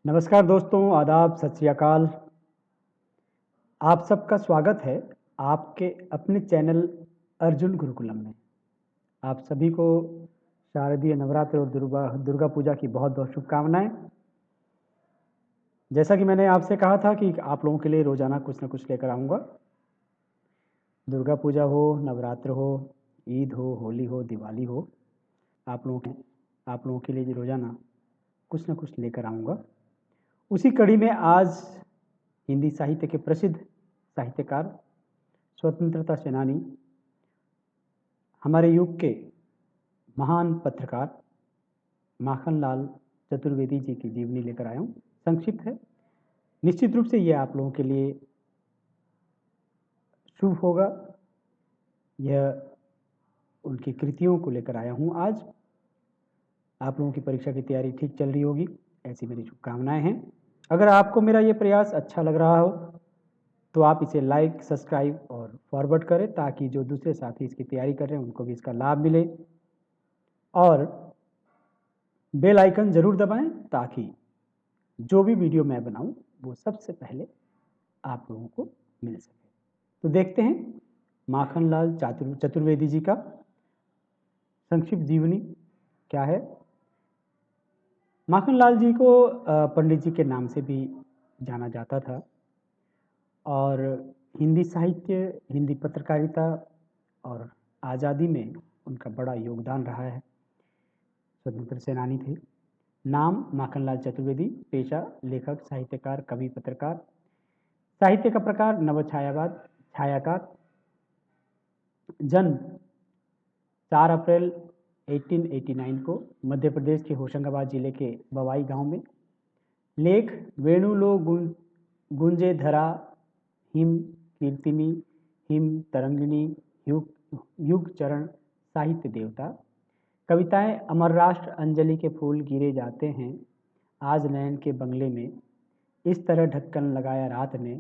नमस्कार दोस्तों, आदाब, सत श्री अकाल। आप सबका स्वागत है आपके अपने चैनल अर्जुन गुरुकुलम में। आप सभी को शारदीय नवरात्र और दुर्गा पूजा की बहुत बहुत शुभकामनाएं। जैसा कि मैंने आपसे कहा था कि आप लोगों के लिए रोज़ाना कुछ ना कुछ लेकर आऊँगा। दुर्गा पूजा हो, नवरात्र हो, ईद हो, होली हो, दिवाली हो, आप लोगों के लिए रोज़ाना कुछ ना कुछ लेकर आऊँगा। उसी कड़ी में आज हिंदी साहित्य के प्रसिद्ध साहित्यकार, स्वतंत्रता सेनानी, हमारे युग के महान पत्रकार माखनलाल चतुर्वेदी जी की जीवनी लेकर आया हूँ। संक्षिप्त है, निश्चित रूप से यह आप लोगों के लिए शुभ होगा। यह उनकी कृतियों को लेकर आया हूँ आज। आप लोगों की परीक्षा की तैयारी ठीक चल रही होगी, ऐसी मेरी शुभकामनाएं हैं। अगर आपको मेरा ये प्रयास अच्छा लग रहा हो तो आप इसे लाइक, सब्सक्राइब और फॉरवर्ड करें ताकि जो दूसरे साथी इसकी तैयारी कर रहे हैं उनको भी इसका लाभ मिले, और बेल आइकन ज़रूर दबाएं ताकि जो भी वीडियो मैं बनाऊं वो सबसे पहले आप लोगों को मिल सके। तो देखते हैं माखनलाल चतुर्वेदी जी का संक्षिप्त जीवनी क्या है। माखनलाल जी को पंडित जी के नाम से भी जाना जाता था और हिंदी साहित्य, हिंदी पत्रकारिता और आज़ादी में उनका बड़ा योगदान रहा है। स्वतंत्र सेनानी थे। नाम माखनलाल चतुर्वेदी, पेशा लेखक, साहित्यकार, कवि, पत्रकार। साहित्य का प्रकार नवछायावाद, छायाकार। जन्म 4 अप्रैल 1889 को मध्य प्रदेश के होशंगाबाद जिले के बवाई गांव में। लेख वेणुलो गुंजे धरा, हिम कीर्तिनी, हिम तरंगिणी, युग चरण, साहित्य देवता। कविताएं अमर राष्ट्र, अंजलि के फूल गिरे जाते हैं, आज नयन के बंगले में, इस तरह ढक्कन लगाया रात ने,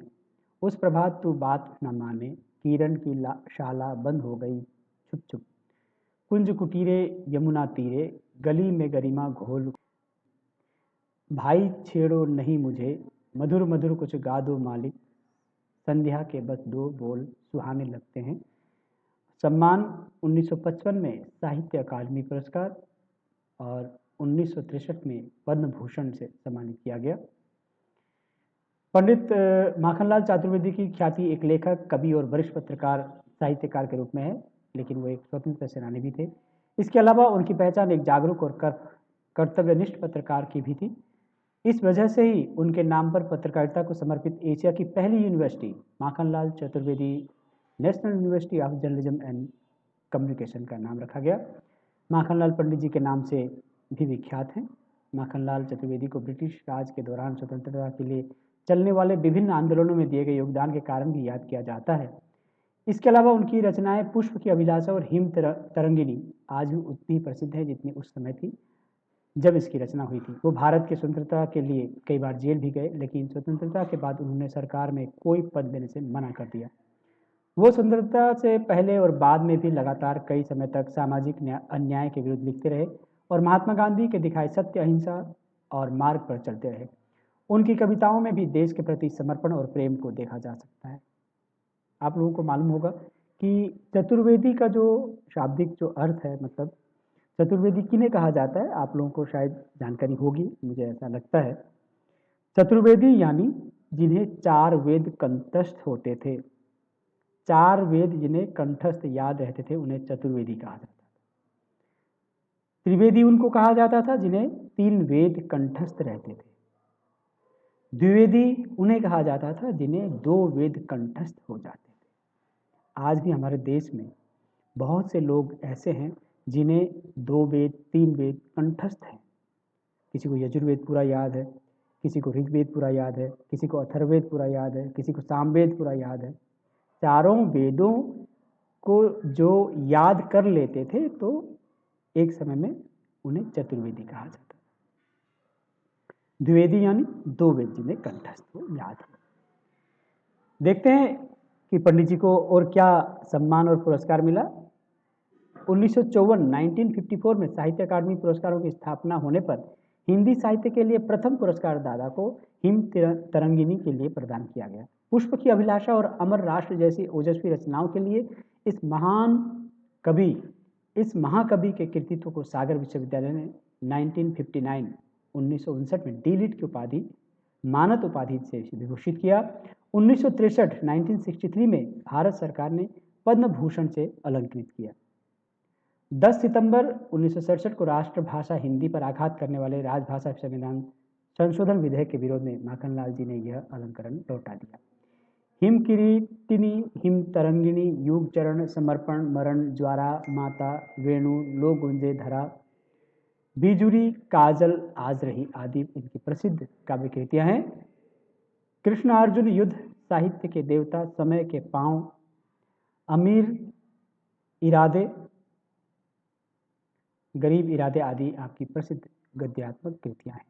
उस प्रभात तू बात न माने, किरण की शाला बंद हो गई छुप छुप, कुंज कुटीरे यमुना तीरे, गली में गरिमा घोल, भाई छेड़ो नहीं मुझे, मधुर मधुर कुछ गा दो मालिक, संध्या के बस 2 बोल सुहाने लगते हैं। सम्मान 1955 में साहित्य अकादमी पुरस्कार और 1963 में पद्म भूषण से सम्मानित किया गया। पंडित माखनलाल चतुर्वेदी की ख्याति एक लेखक, कवि और वरिष्ठ पत्रकार, साहित्यकार के रूप में है, लेकिन वो एक स्वतंत्र सेनानी भी थे। इसके अलावा उनकी पहचान एक जागरूक और कर्तव्यनिष्ठ पत्रकार की भी थी। इस वजह से ही उनके नाम पर पत्रकारिता को समर्पित एशिया की पहली university Makhanlal Chaturvedi national university of journalism and communication का नाम रखा गया। माखनलाल पंडित जी के नाम से भी विख्यात हैं। माखनलाल चतुर्वेदी को ब्रिटिश राज के दौरान स्वतंत्रता के लिए चलने वाले विभिन्न आंदोलनों में दिए गए योगदान के कारण भी याद किया जाता है। इसके अलावा उनकी रचनाएं पुष्प की अभिलाषा और हिम तरंगिणी आज भी उतनी प्रसिद्ध है जितनी उस समय थी जब इसकी रचना हुई थी। वो भारत की स्वतंत्रता के लिए कई बार जेल भी गए, लेकिन स्वतंत्रता के बाद उन्होंने सरकार में कोई पद देने से मना कर दिया। वो स्वतंत्रता से पहले और बाद में भी लगातार कई समय तक सामाजिक अन्याय के विरुद्ध लिखते रहे और महात्मा गांधी के दिखाए सत्य, अहिंसा और मार्ग पर चलते रहे। उनकी कविताओं में भी देश के प्रति समर्पण और प्रेम को देखा जा सकता है। आप लोगों को मालूम होगा कि चतुर्वेदी का जो शाब्दिक जो अर्थ है, मतलब चतुर्वेदी किन्हें कहा जाता है, आप लोगों को शायद जानकारी होगी, मुझे ऐसा लगता है। चतुर्वेदी यानी जिन्हें 4 वेद कंठस्थ होते थे, 4 वेद जिन्हें कंठस्थ याद रहते थे, उन्हें चतुर्वेदी कहा जाता था। त्रिवेदी उनको कहा जाता था जिन्हें 3 वेद कंठस्थ रहते थे। द्विवेदी उन्हें कहा जाता था जिन्हें 2 वेद कंठस्थ हो जाते थे। आज भी हमारे देश में बहुत से लोग ऐसे हैं जिन्हें 2 वेद, 3 वेद कंठस्थ हैं। किसी को यजुर्वेद पूरा याद है, किसी को ऋग्वेद पूरा याद है, किसी को अथर्ववेद पूरा याद है, किसी को सामवेद पूरा याद है। चारों वेदों को जो याद कर लेते थे तो एक समय में उन्हें चतुर्वेदी कहा जाता। द्विवेदी यानी 2 वेद जिन्हें कंठस्थ हो, याद हो। देखते हैं कि पंडित जी को और क्या सम्मान और पुरस्कार मिला। 1954 में साहित्य अकादमी पुरस्कारों की स्थापना होने पर हिंदी साहित्य के लिए प्रथम पुरस्कार दादा को हिम तरंगिनी के लिए प्रदान किया गया। पुष्प की अभिलाषा और अमर राष्ट्र जैसी ओजस्वी रचनाओं के लिए इस महाकवि के कृतित्व को सागर विश्वविद्यालय ने 1959 में डी.लिट की उपाधि, मानद उपाधि से विभूषित किया। 1963 में भारत सरकार ने पद्म भूषण से अलंकृत किया। 10 सितंबर 1967 को राष्ट्रभाषा हिंदी पर आघात करने वाले राजभाषा संविधान संशोधन विधेयक के विरोध में माखनलाल जी ने यह अलंकरण लौटा दिया। हिम किरीटिनी, हिम तरंगिणी, युग चरण, समर्पण, मरण, ज्वारा, माता, वेणु, लो गुंजे धरा, बिजुरी, काजल, आज रही आदि इनकी प्रसिद्ध काव्य कृतियां हैं। कृष्णार्जुन युद्ध, साहित्य के देवता, समय के पांव, अमीर इरादे, गरीब इरादे आदि आपकी प्रसिद्ध गद्यात्मक कृतियां हैं।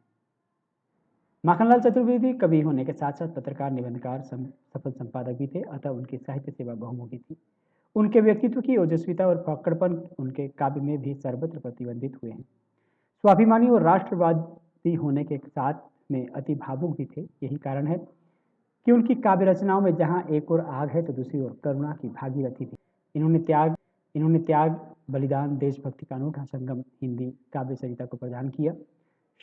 माखनलाल चतुर्वेदी कवि होने के साथ साथ पत्रकार, निबंधकार, सफल संपादक भी थे, अतः उनकी साहित्य सेवा बहुमुखी थी। उनके व्यक्तित्व की ओजस्विता और फक्कड़पन उनके काव्य में भी सर्वत्र प्रतिबंधित हुए हैं। स्वाभिमानी और राष्ट्रवादी होने के साथ में अति भावुक भी थे। यही कारण है कि उनकी काव्य रचनाओं में जहाँ एक ओर आग है तो दूसरी ओर करुणा की भागीरथी थी। इन्होंने त्याग, बलिदान, देशभक्ति का अनूठा संगम हिंदी काव्य सरिता को प्रदान किया।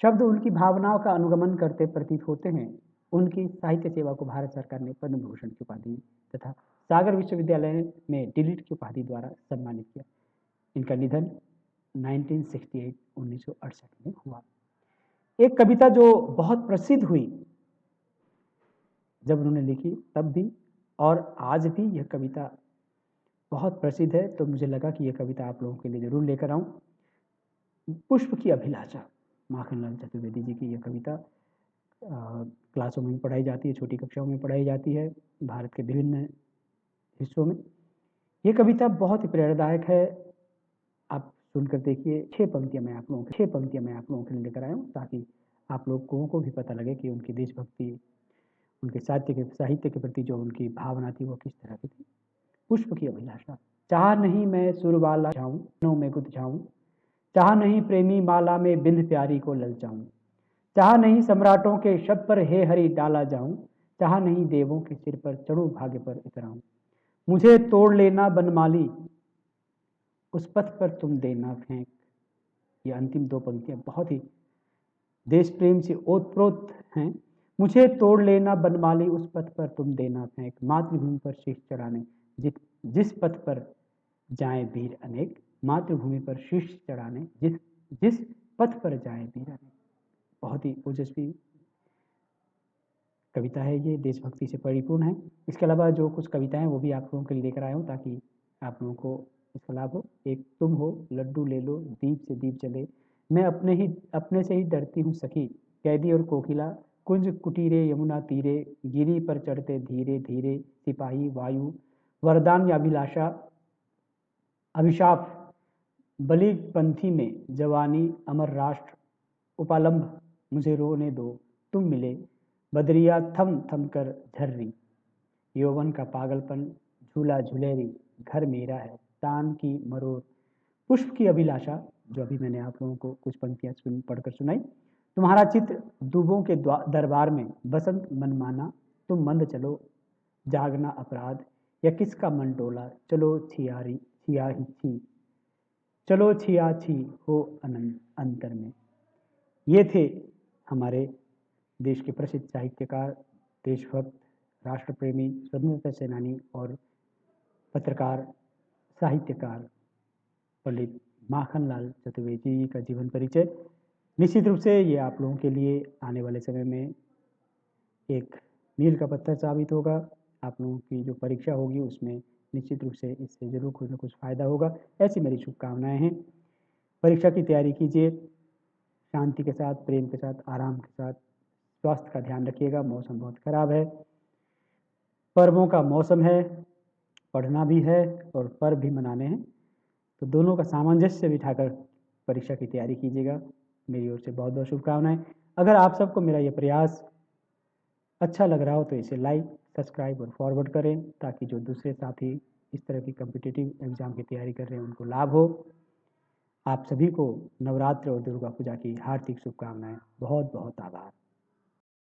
शब्द उनकी भावनाओं का अनुगमन करते प्रतीत होते हैं। उनकी साहित्य सेवा को भारत सरकार ने पद्म भूषण की उपाधि तथा सागर विश्वविद्यालय में डी.लिट की उपाधि द्वारा सम्मानित किया। इनका निधन 1968 में हुआ। एक कविता जो बहुत प्रसिद्ध हुई जब उन्होंने लिखी तब भी और आज भी यह कविता बहुत प्रसिद्ध है, तो मुझे लगा कि यह कविता आप लोगों के लिए जरूर लेकर आऊं। पुष्प की अभिलाषा, माखनलाल चतुर्वेदी जी की यह कविता क्लासों में पढ़ाई जाती है, छोटी कक्षाओं में पढ़ाई जाती है भारत के विभिन्न हिस्सों में। यह कविता बहुत ही प्रेरणादायक है। आप सुनकर देखिए। 6 पंक्तियां मैं आप लोगों के लिए लेकर आया हूँ ताकि आप लोगों को भी पता लगे कि उनकी देशभक्ति, उनके साहित्य के प्रति जो उनकी भावना थी वो किस तरह की थी। पुष्प की अभिलाषा। चाह नहीं मैं सुरबाला जाऊं, नो में गुद जाऊं, चाह नहीं प्रेमी माला में बिंद प्यारी को ललचाऊं, चाह नहीं सम्राटों के शब पर हे हरि डाला जाऊं, चाह नहीं देवों के सिर पर चढ़ूं भाग्य पर इतराऊं, मुझे तोड़ लेना बनमाली उस पथ पर तुम देना फेंक। ये अंतिम 2 पंक्तियां बहुत ही देश प्रेम से ओतप्रोत हैं। मुझे तोड़ लेना बनमाली उस पथ पर तुम देना फेंक, मातृभूमि पर शीश चढ़ाने जिस पथ पर जाएं वीर अनेक, मातृभूमि पर शीश चढ़ाने जिस पथ पर जाएं वीर अनेक। बहुत ही ओजस्वी कविता है ये, देशभक्ति से परिपूर्ण है। इसके अलावा जो कुछ कविताएं वो भी आप लोगों के लिए लेकर आया हूँ ताकि आप लोगों को इसका लाभ हो। एक तुम हो, लड्डू ले लो, दीप से दीप जले, मैं अपने से ही डरती हूँ सखी, कैदी और कोकिला, कुंज कुटीरे यमुना तीरे, गिरी पर चढ़ते धीरे धीरे, सिपाही, वायु, वरदान या अभिशाप, बलि पंथी में जवानी, अमर राष्ट्र, उपालंब, मुझे रोने दो, तुम मिले, बदरिया थम थम कर झर्री, यौवन का पागलपन, झूला झुलेरी, घर मेरा है, तान की मरोर, पुष्प की अभिलाषा, जो अभी मैंने आप लोगों को कुछ पंक्तियां पढ़कर सुनाई। तुम्हारा चित्र दुबों के दरबार में, बसंत मनमाना, तुम मंद चलो, जागना अपराध, या किसका मन डोला, चलो छियाही छी, चलो छिया छी हो अंतर में। ये थे हमारे देश के प्रसिद्ध साहित्यकार, देशभक्त, राष्ट्र प्रेमी, स्वतंत्रता सेनानी और पत्रकार, साहित्यकार पंडित माखनलाल चतुर्वेदी जी का जीवन परिचय। निश्चित रूप से ये आप लोगों के लिए आने वाले समय में एक मील का पत्थर साबित होगा। आप लोगों की जो परीक्षा होगी उसमें निश्चित रूप से इससे जरूर कुछ न कुछ फायदा होगा, ऐसी मेरी शुभकामनाएं हैं। परीक्षा की तैयारी कीजिए शांति के साथ, प्रेम के साथ, आराम के साथ। स्वास्थ्य का ध्यान रखिएगा, मौसम बहुत खराब है, पर्वों का मौसम है, पढ़ना भी है और पर्व भी मनाने हैं, तो दोनों का सामंजस्य बिठाकर परीक्षा की तैयारी कीजिएगा। मेरी ओर से बहुत बहुत शुभकामनाएं। अगर आप सबको मेरा ये प्रयास अच्छा लग रहा हो तो इसे लाइक, सब्सक्राइब और फॉरवर्ड करें ताकि जो दूसरे साथी इस तरह की कॉम्पिटिटिव एग्जाम की तैयारी कर रहे हैं उनको लाभ हो। आप सभी को नवरात्र और दुर्गा पूजा की हार्दिक शुभकामनाएं। बहुत बहुत आभार।